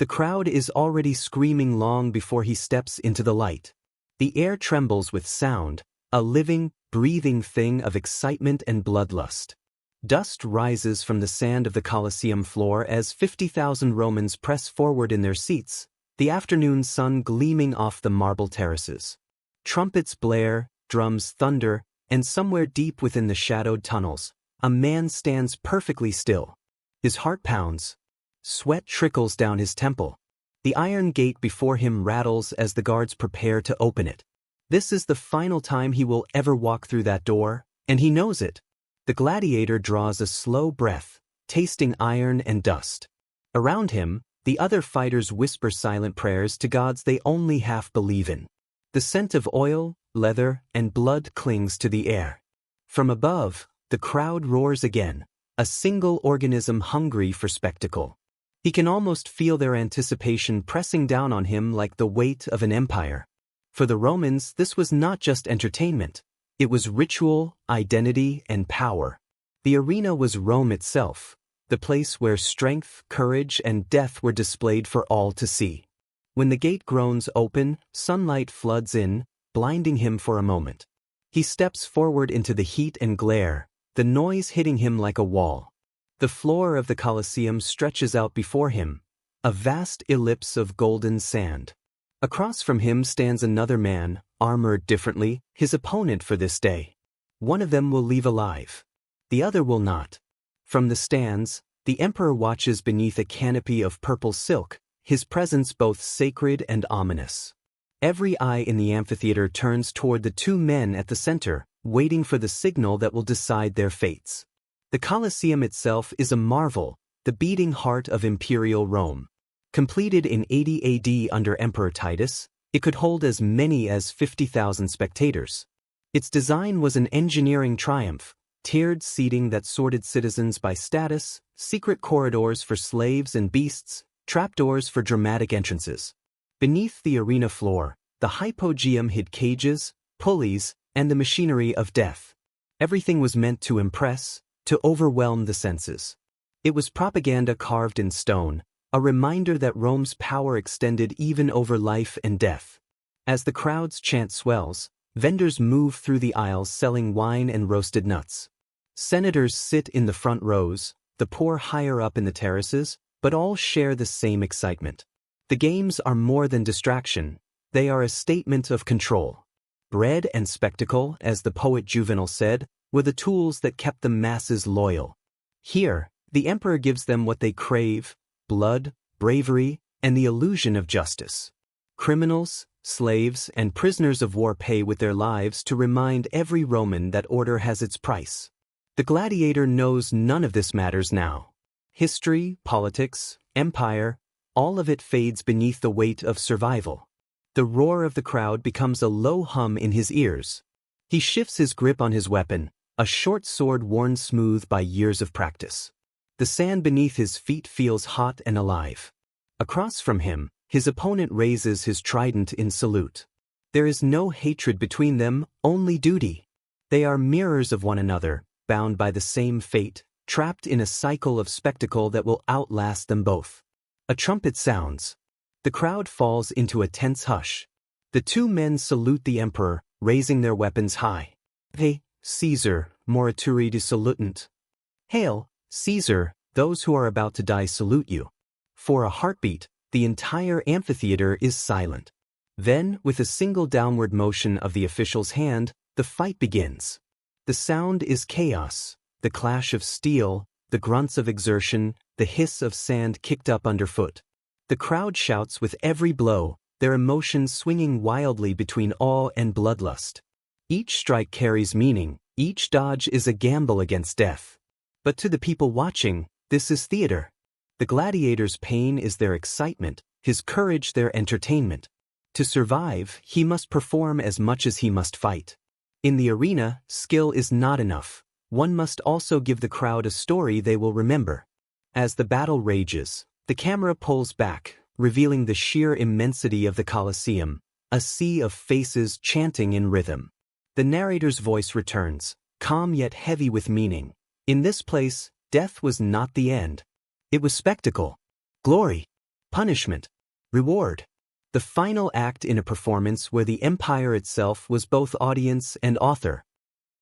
The crowd is already screaming long before he steps into the light. The air trembles with sound, a living, breathing thing of excitement and bloodlust. Dust rises from the sand of the Colosseum floor as 50,000 Romans press forward in their seats, the afternoon sun gleaming off the marble terraces. Trumpets blare, drums thunder, and somewhere deep within the shadowed tunnels, a man stands perfectly still. His heart pounds. Sweat trickles down his temple. The iron gate before him rattles as the guards prepare to open it. This is the final time he will ever walk through that door, and he knows it. The gladiator draws a slow breath, tasting iron and dust. Around him, the other fighters whisper silent prayers to gods they only half believe in. The scent of oil, leather, and blood clings to the air. From above, the crowd roars again, a single organism hungry for spectacle. He can almost feel their anticipation pressing down on him like the weight of an empire. For the Romans, this was not just entertainment. It was ritual, identity, and power. The arena was Rome itself, the place where strength, courage, and death were displayed for all to see. When the gate groans open, sunlight floods in, blinding him for a moment. He steps forward into the heat and glare, the noise hitting him like a wall. The floor of the Colosseum stretches out before him, a vast ellipse of golden sand. Across from him stands another man, armored differently, his opponent for this day. One of them will leave alive. The other will not. From the stands, the emperor watches beneath a canopy of purple silk, his presence both sacred and ominous. Every eye in the amphitheater turns toward the two men at the center, waiting for the signal that will decide their fates. The Colosseum itself is a marvel, the beating heart of imperial Rome. Completed in 80 AD under Emperor Titus, it could hold as many as 50,000 spectators. Its design was an engineering triumph, tiered seating that sorted citizens by status, secret corridors for slaves and beasts, trapdoors for dramatic entrances. Beneath the arena floor, the hypogeum hid cages, pulleys, and the machinery of death. Everything was meant to impress, to overwhelm the senses. It was propaganda carved in stone, a reminder that Rome's power extended even over life and death. As the crowd's chant swells, vendors move through the aisles selling wine and roasted nuts. Senators sit in the front rows, the poor higher up in the terraces, but all share the same excitement. The games are more than distraction, they are a statement of control. Bread and spectacle, as the poet Juvenal said, were the tools that kept the masses loyal. Here, the emperor gives them what they crave: blood, bravery, and the illusion of justice. Criminals, slaves, and prisoners of war pay with their lives to remind every Roman that order has its price. The gladiator knows none of this matters now. History, politics, empire, all of it fades beneath the weight of survival. The roar of the crowd becomes a low hum in his ears. He shifts his grip on his weapon, a short sword worn smooth by years of practice. The sand beneath his feet feels hot and alive. Across from him, his opponent raises his trident in salute. There is no hatred between them, only duty. They are mirrors of one another, bound by the same fate, trapped in a cycle of spectacle that will outlast them both. A trumpet sounds. The crowd falls into a tense hush. The two men salute the emperor, raising their weapons high. Hey, Caesar, morituri de salutant. Hail, Caesar, those who are about to die salute you. For a heartbeat, the entire amphitheater is silent. Then, with a single downward motion of the official's hand, the fight begins. The sound is chaos, the clash of steel, the grunts of exertion, the hiss of sand kicked up underfoot. The crowd shouts with every blow, their emotions swinging wildly between awe and bloodlust. Each strike carries meaning, each dodge is a gamble against death. But to the people watching, this is theater. The gladiator's pain is their excitement, his courage their entertainment. To survive, he must perform as much as he must fight. In the arena, skill is not enough. One must also give the crowd a story they will remember. As the battle rages, the camera pulls back, revealing the sheer immensity of the Colosseum, a sea of faces chanting in rhythm. The narrator's voice returns, calm yet heavy with meaning. In this place, death was not the end. It was spectacle, glory, punishment, reward. The final act in a performance where the empire itself was both audience and author.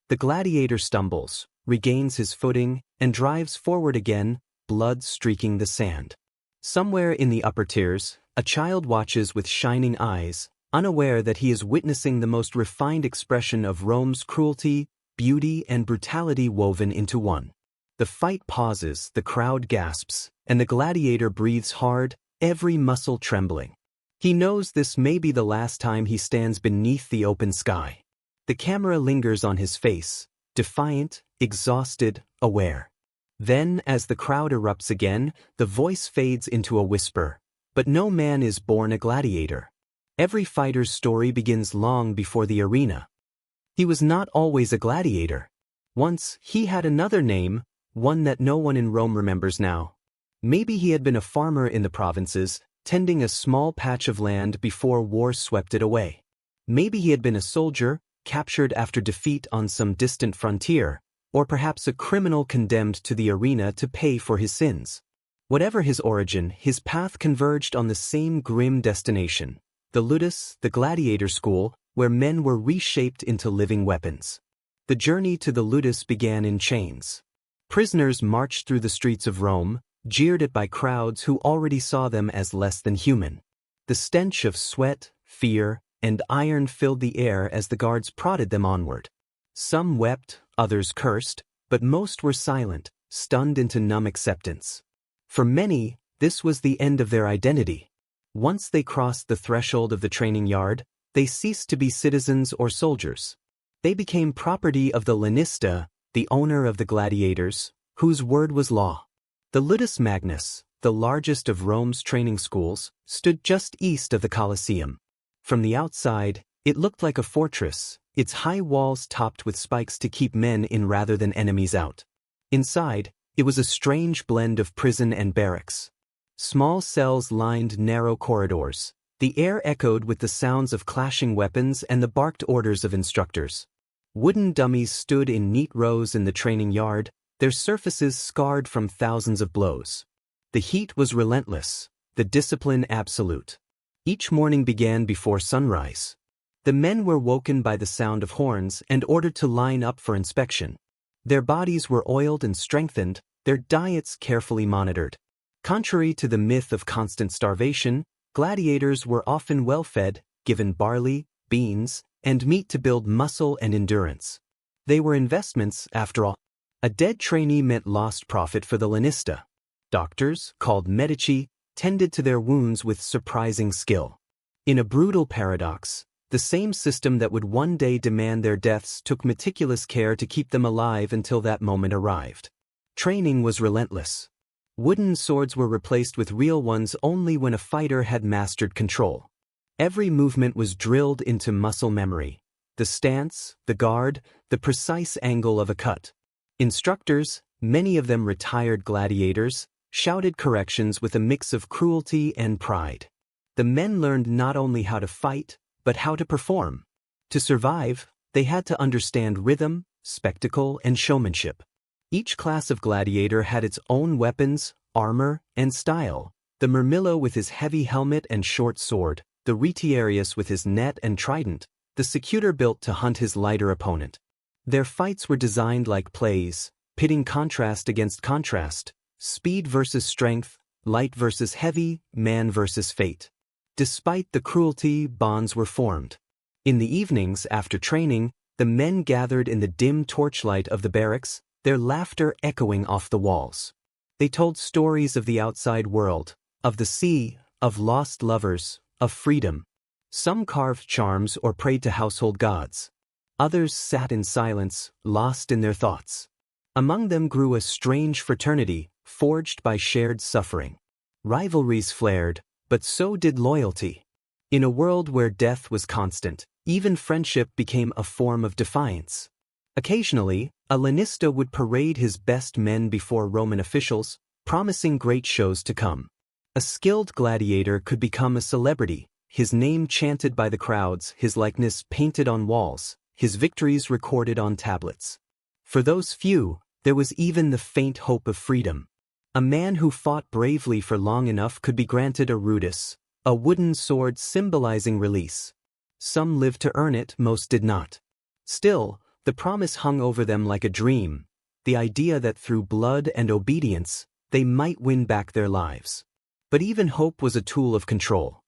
The gladiator stumbles, regains his footing, and drives forward again, blood streaking the sand. Somewhere in the upper tiers, a child watches with shining eyes, unaware that he is witnessing the most refined expression of Rome's cruelty, beauty, and brutality woven into one. The fight pauses, the crowd gasps, and the gladiator breathes hard, every muscle trembling. He knows this may be the last time he stands beneath the open sky. The camera lingers on his face, defiant, exhausted, aware. Then, as the crowd erupts again, the voice fades into a whisper. But no man is born a gladiator. Every fighter's story begins long before the arena. He was not always a gladiator. Once, he had another name, one that no one in Rome remembers now. Maybe he had been a farmer in the provinces, tending a small patch of land before war swept it away. Maybe he had been a soldier, captured after defeat on some distant frontier, or perhaps a criminal condemned to the arena to pay for his sins. Whatever his origin, his path converged on the same grim destination, the ludus, the gladiator school, where men were reshaped into living weapons. The journey to the ludus began in chains. Prisoners marched through the streets of Rome, jeered at by crowds who already saw them as less than human. The stench of sweat, fear, and iron filled the air as the guards prodded them onward. Some wept, others cursed, but most were silent, stunned into numb acceptance. For many, this was the end of their identity. Once they crossed the threshold of the training yard, they ceased to be citizens or soldiers. They became property of the lanista, the owner of the gladiators, whose word was law. The Ludus Magnus, the largest of Rome's training schools, stood just east of the Colosseum. From the outside, it looked like a fortress, its high walls topped with spikes to keep men in rather than enemies out. Inside, it was a strange blend of prison and barracks. Small cells lined narrow corridors. The air echoed with the sounds of clashing weapons and the barked orders of instructors. Wooden dummies stood in neat rows in the training yard, their surfaces scarred from thousands of blows. The heat was relentless, the discipline absolute. Each morning began before sunrise. The men were woken by the sound of horns and ordered to line up for inspection. Their bodies were oiled and strengthened, their diets carefully monitored. Contrary to the myth of constant starvation, gladiators were often well-fed, given barley, beans, and meat to build muscle and endurance. They were investments, after all. A dead trainee meant lost profit for the lanista. Doctors, called medici, tended to their wounds with surprising skill. In a brutal paradox, the same system that would one day demand their deaths took meticulous care to keep them alive until that moment arrived. Training was relentless. Wooden swords were replaced with real ones only when a fighter had mastered control. Every movement was drilled into muscle memory. The stance, the guard, the precise angle of a cut. Instructors, many of them retired gladiators, shouted corrections with a mix of cruelty and pride. The men learned not only how to fight, but how to perform. To survive, they had to understand rhythm, spectacle, and showmanship. Each class of gladiator had its own weapons, armor, and style. The Murmillo with his heavy helmet and short sword, the Retiarius with his net and trident, the Secutor built to hunt his lighter opponent. Their fights were designed like plays, pitting contrast against contrast, speed versus strength, light versus heavy, man versus fate. Despite the cruelty, bonds were formed. In the evenings, after training, the men gathered in the dim torchlight of the barracks, their laughter echoing off the walls. They told stories of the outside world, of the sea, of lost lovers, of freedom. Some carved charms or prayed to household gods. Others sat in silence, lost in their thoughts. Among them grew a strange fraternity, forged by shared suffering. Rivalries flared, but so did loyalty. In a world where death was constant, even friendship became a form of defiance. Occasionally, a lanista would parade his best men before Roman officials, promising great shows to come. A skilled gladiator could become a celebrity, his name chanted by the crowds, his likeness painted on walls, his victories recorded on tablets. For those few, there was even the faint hope of freedom. A man who fought bravely for long enough could be granted a rudis, a wooden sword symbolizing release. Some lived to earn it, most did not. Still, the promise hung over them like a dream, the idea that through blood and obedience, they might win back their lives. But even hope was a tool of control.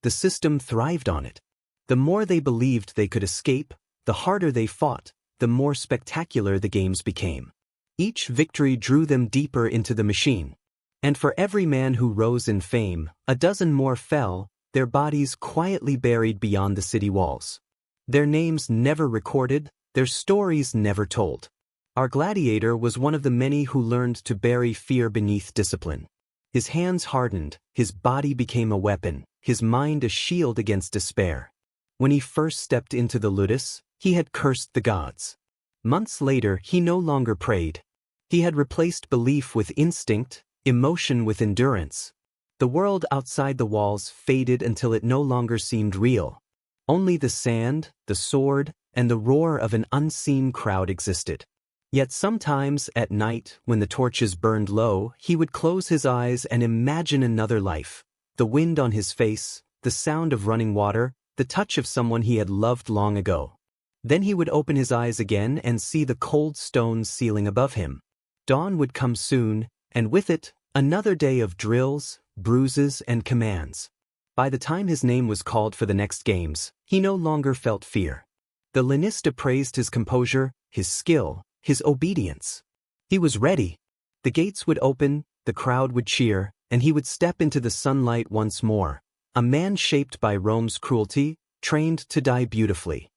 The system thrived on it. The more they believed they could escape, the harder they fought, the more spectacular the games became. Each victory drew them deeper into the machine. And for every man who rose in fame, a dozen more fell, their bodies quietly buried beyond the city walls. Their names never recorded, their stories never told. Our gladiator was one of the many who learned to bury fear beneath discipline. His hands hardened, his body became a weapon, his mind a shield against despair. When he first stepped into the ludus, he had cursed the gods. Months later, he no longer prayed. He had replaced belief with instinct, emotion with endurance. The world outside the walls faded until it no longer seemed real. Only the sand, the sword, and the roar of an unseen crowd existed. Yet sometimes, at night, when the torches burned low, he would close his eyes and imagine another life. The wind on his face, the sound of running water, the touch of someone he had loved long ago. Then he would open his eyes again and see the cold stone ceiling above him. Dawn would come soon, and with it, another day of drills, bruises, and commands. By the time his name was called for the next games, he no longer felt fear. The lanista praised his composure, his skill, his obedience. He was ready. The gates would open, the crowd would cheer, and he would step into the sunlight once more, a man shaped by Rome's cruelty, trained to die beautifully.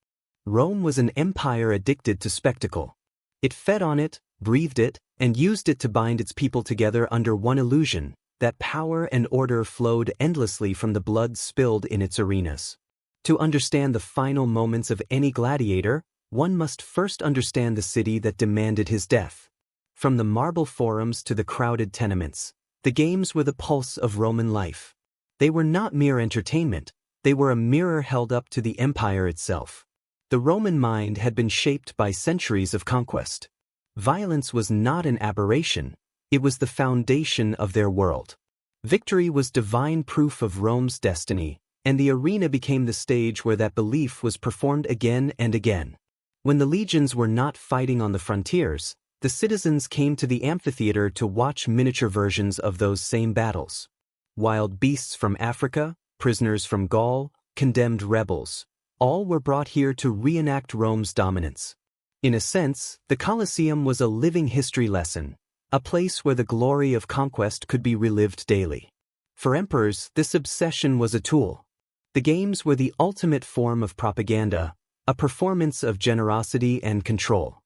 Rome was an empire addicted to spectacle. It fed on it, breathed it, and used it to bind its people together under one illusion, that power and order flowed endlessly from the blood spilled in its arenas. To understand the final moments of any gladiator, one must first understand the city that demanded his death. From the marble forums to the crowded tenements, the games were the pulse of Roman life. They were not mere entertainment, they were a mirror held up to the empire itself. The Roman mind had been shaped by centuries of conquest. Violence was not an aberration, it was the foundation of their world. Victory was divine proof of Rome's destiny, and the arena became the stage where that belief was performed again and again. When the legions were not fighting on the frontiers, the citizens came to the amphitheater to watch miniature versions of those same battles. Wild beasts from Africa, prisoners from Gaul, condemned rebels, all were brought here to reenact Rome's dominance. In a sense, the Colosseum was a living history lesson, a place where the glory of conquest could be relived daily. For emperors, this obsession was a tool. The games were the ultimate form of propaganda, a performance of generosity and control.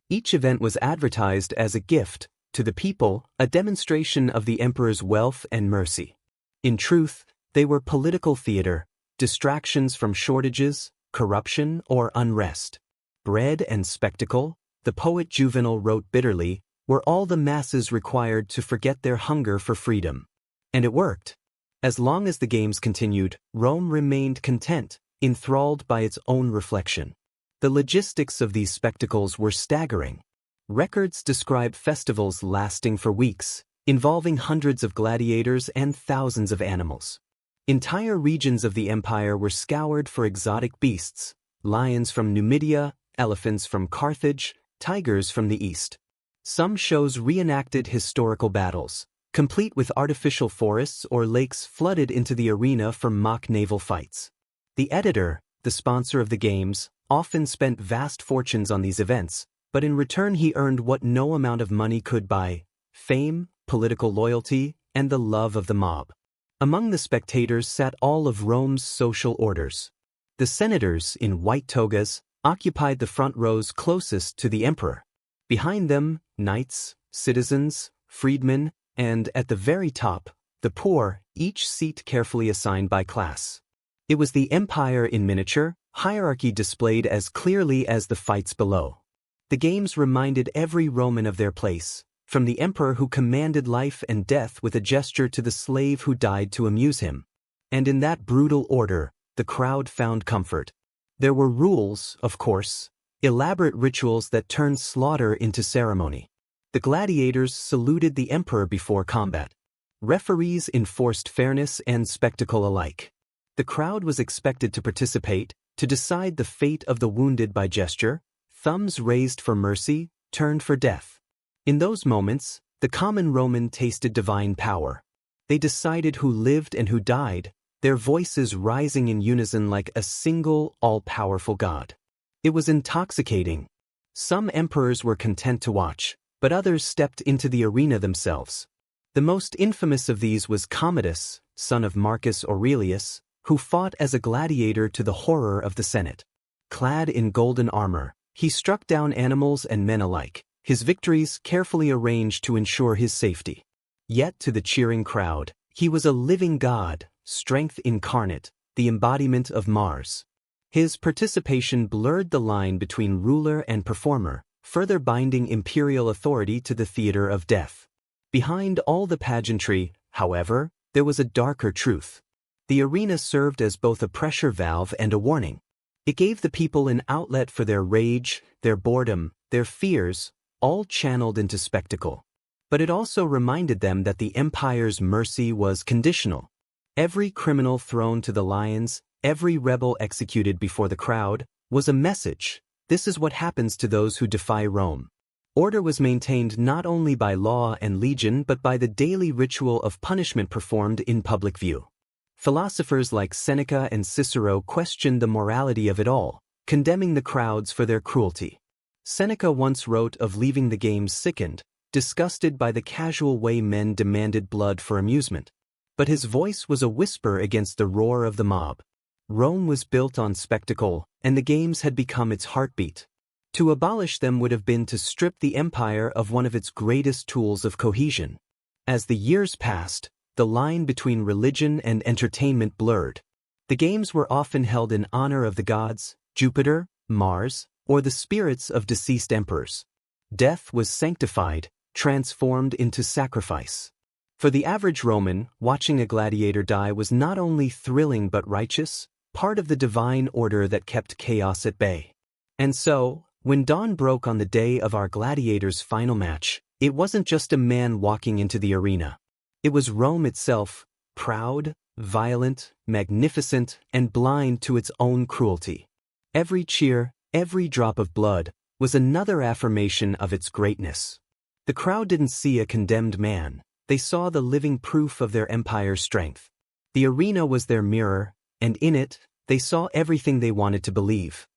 Each event was advertised as a gift, to the people, a demonstration of the emperor's wealth and mercy. In truth, they were political theater, distractions from shortages, corruption, or unrest. Bread and spectacle, the poet Juvenal wrote bitterly, were all the masses required to forget their hunger for freedom. And it worked. As long as the games continued, Rome remained content, enthralled by its own reflection. The logistics of these spectacles were staggering. Records describe festivals lasting for weeks, involving hundreds of gladiators and thousands of animals. Entire regions of the empire were scoured for exotic beasts, lions from Numidia, elephants from Carthage, tigers from the east. Some shows reenacted historical battles, complete with artificial forests or lakes flooded into the arena for mock naval fights. The editor, the sponsor of the games, often spent vast fortunes on these events, but in return he earned what no amount of money could buy: fame, political loyalty, and the love of the mob. Among the spectators sat all of Rome's social orders. The senators, in white togas, occupied the front rows closest to the emperor. Behind them, knights, citizens, freedmen, and, at the very top, the poor, each seat carefully assigned by class. It was the empire in miniature, hierarchy displayed as clearly as the fights below. The games reminded every Roman of their place, from the emperor who commanded life and death with a gesture to the slave who died to amuse him. And in that brutal order, the crowd found comfort. There were rules, of course, elaborate rituals that turned slaughter into ceremony. The gladiators saluted the emperor before combat. Referees enforced fairness and spectacle alike. The crowd was expected to participate, to decide the fate of the wounded by gesture, thumbs raised for mercy, turned for death. In those moments, the common Roman tasted divine power. They decided who lived and who died, their voices rising in unison like a single, all-powerful god. It was intoxicating. Some emperors were content to watch, but others stepped into the arena themselves. The most infamous of these was Commodus, son of Marcus Aurelius, who fought as a gladiator to the horror of the Senate. Clad in golden armor, he struck down animals and men alike, his victories carefully arranged to ensure his safety. Yet to the cheering crowd, he was a living god, strength incarnate, the embodiment of Mars. His participation blurred the line between ruler and performer, further binding imperial authority to the theater of death. Behind all the pageantry, however, there was a darker truth. The arena served as both a pressure valve and a warning. It gave the people an outlet for their rage, their boredom, their fears, all channeled into spectacle. But it also reminded them that the empire's mercy was conditional. Every criminal thrown to the lions, every rebel executed before the crowd, was a message. This is what happens to those who defy Rome. Order was maintained not only by law and legion but by the daily ritual of punishment performed in public view. Philosophers like Seneca and Cicero questioned the morality of it all, condemning the crowds for their cruelty. Seneca once wrote of leaving the games sickened, disgusted by the casual way men demanded blood for amusement. But his voice was a whisper against the roar of the mob. Rome was built on spectacle, and the games had become its heartbeat. To abolish them would have been to strip the empire of one of its greatest tools of cohesion. As the years passed, the line between religion and entertainment blurred. The games were often held in honor of the gods, Jupiter, Mars, or the spirits of deceased emperors. Death was sanctified, transformed into sacrifice. For the average Roman, watching a gladiator die was not only thrilling but righteous, part of the divine order that kept chaos at bay. And so, when dawn broke on the day of our gladiator's final match, it wasn't just a man walking into the arena. It was Rome itself, proud, violent, magnificent, and blind to its own cruelty. Every cheer, every drop of blood, was another affirmation of its greatness. The crowd didn't see a condemned man, they saw the living proof of their empire's strength. The arena was their mirror, and in it, they saw everything they wanted to believe.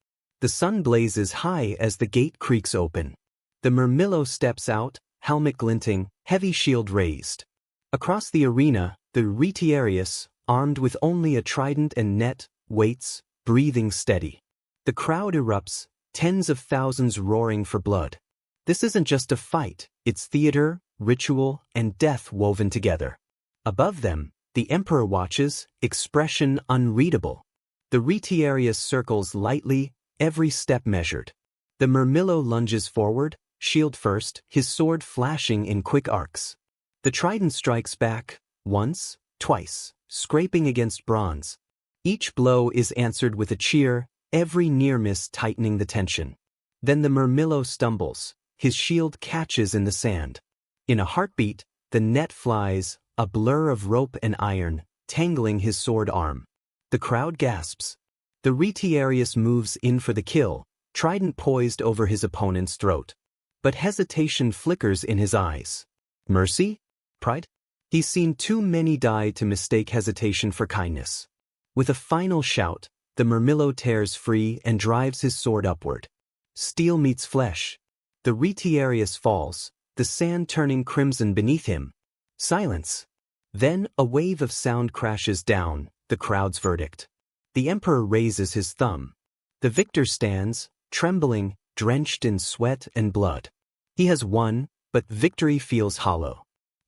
The sun blazes high as the gate creaks open. The Murmillo steps out, helmet glinting, heavy shield raised. Across the arena, the Retiarius, armed with only a trident and net, waits, breathing steady. The crowd erupts, tens of thousands roaring for blood. This isn't just a fight, it's theater, ritual, and death woven together. Above them, the emperor watches, expression unreadable. The Retiarius circles lightly, every step measured. The Murmillo lunges forward, shield first, his sword flashing in quick arcs. The trident strikes back, once, twice, scraping against bronze. Each blow is answered with a cheer, every near miss tightening the tension. Then the Murmillo stumbles, his shield catches in the sand. In a heartbeat, the net flies, a blur of rope and iron, tangling his sword arm. The crowd gasps. The Retiarius moves in for the kill, trident poised over his opponent's throat. But hesitation flickers in his eyes. Mercy? Pride? He's seen too many die to mistake hesitation for kindness. With a final shout, the Murmillo tears free and drives his sword upward. Steel meets flesh. The Retiarius falls, the sand turning crimson beneath him. Silence. Then a wave of sound crashes down, the crowd's verdict. The emperor raises his thumb. The victor stands, trembling, drenched in sweat and blood. He has won, but victory feels hollow.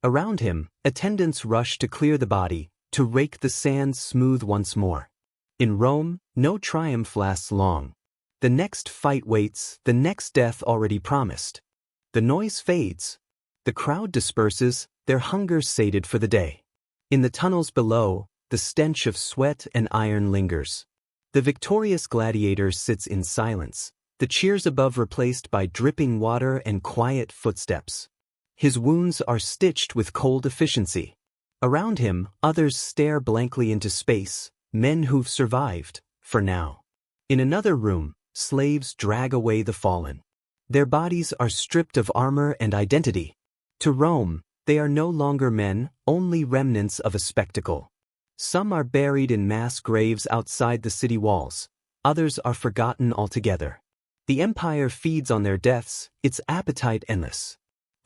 Around him, attendants rush to clear the body, to rake the sand smooth once more. In Rome, no triumph lasts long. The next fight waits, the next death already promised. The noise fades. The crowd disperses, their hunger sated for the day. In the tunnels below, the stench of sweat and iron lingers. The victorious gladiator sits in silence, the cheers above replaced by dripping water and quiet footsteps. His wounds are stitched with cold efficiency. Around him, others stare blankly into space, men who've survived, for now. In another room, slaves drag away the fallen. Their bodies are stripped of armor and identity. To Rome, they are no longer men, only remnants of a spectacle. Some are buried in mass graves outside the city walls. Others are forgotten altogether. The empire feeds on their deaths, its appetite endless.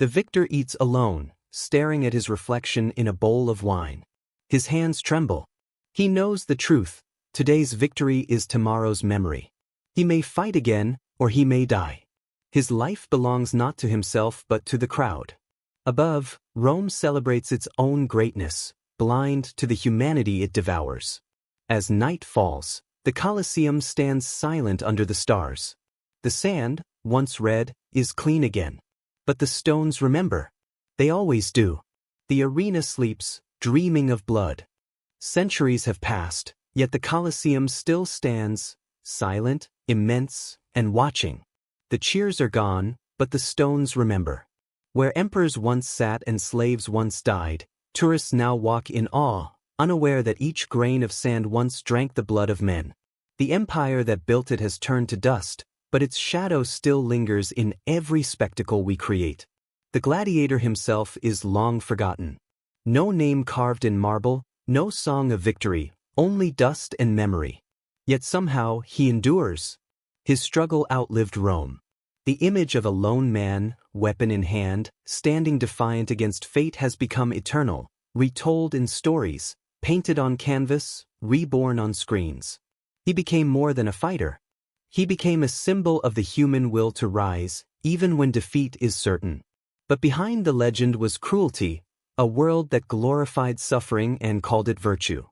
The victor eats alone, staring at his reflection in a bowl of wine. His hands tremble. He knows the truth. Today's victory is tomorrow's memory. He may fight again, or he may die. His life belongs not to himself but to the crowd. Above, Rome celebrates its own greatness, blind to the humanity it devours. As night falls, the Colosseum stands silent under the stars. The sand, once red, is clean again. But the stones remember. They always do. The arena sleeps, dreaming of blood. Centuries have passed, yet the Colosseum still stands, silent, immense, and watching. The cheers are gone, but the stones remember. Where emperors once sat and slaves once died, tourists now walk in awe, unaware that each grain of sand once drank the blood of men. The empire that built it has turned to dust, but its shadow still lingers in every spectacle we create. The gladiator himself is long forgotten. No name carved in marble, no song of victory, only dust and memory. Yet somehow he endures. His struggle outlived Rome. The image of a lone man, weapon in hand, standing defiant against fate has become eternal, retold in stories, painted on canvas, reborn on screens. He became more than a fighter. He became a symbol of the human will to rise, even when defeat is certain. But behind the legend was cruelty, a world that glorified suffering and called it virtue.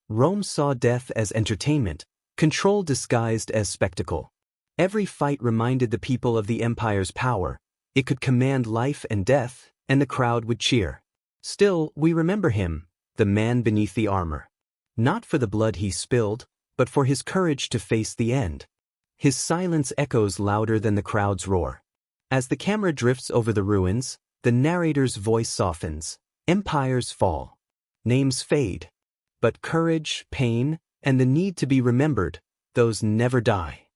Rome saw death as entertainment, control disguised as spectacle. Every fight reminded the people of the empire's power. It could command life and death, and the crowd would cheer. Still, we remember him, the man beneath the armor. Not for the blood he spilled, but for his courage to face the end. His silence echoes louder than the crowd's roar. As the camera drifts over the ruins, the narrator's voice softens. Empires fall. Names fade. But courage, pain, and the need to be remembered, those never die.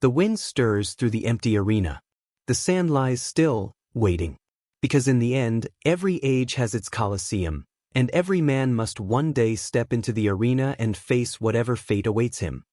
The wind stirs through the empty arena. The sand lies still, waiting. Because in the end, every age has its Colosseum, and every man must one day step into the arena and face whatever fate awaits him.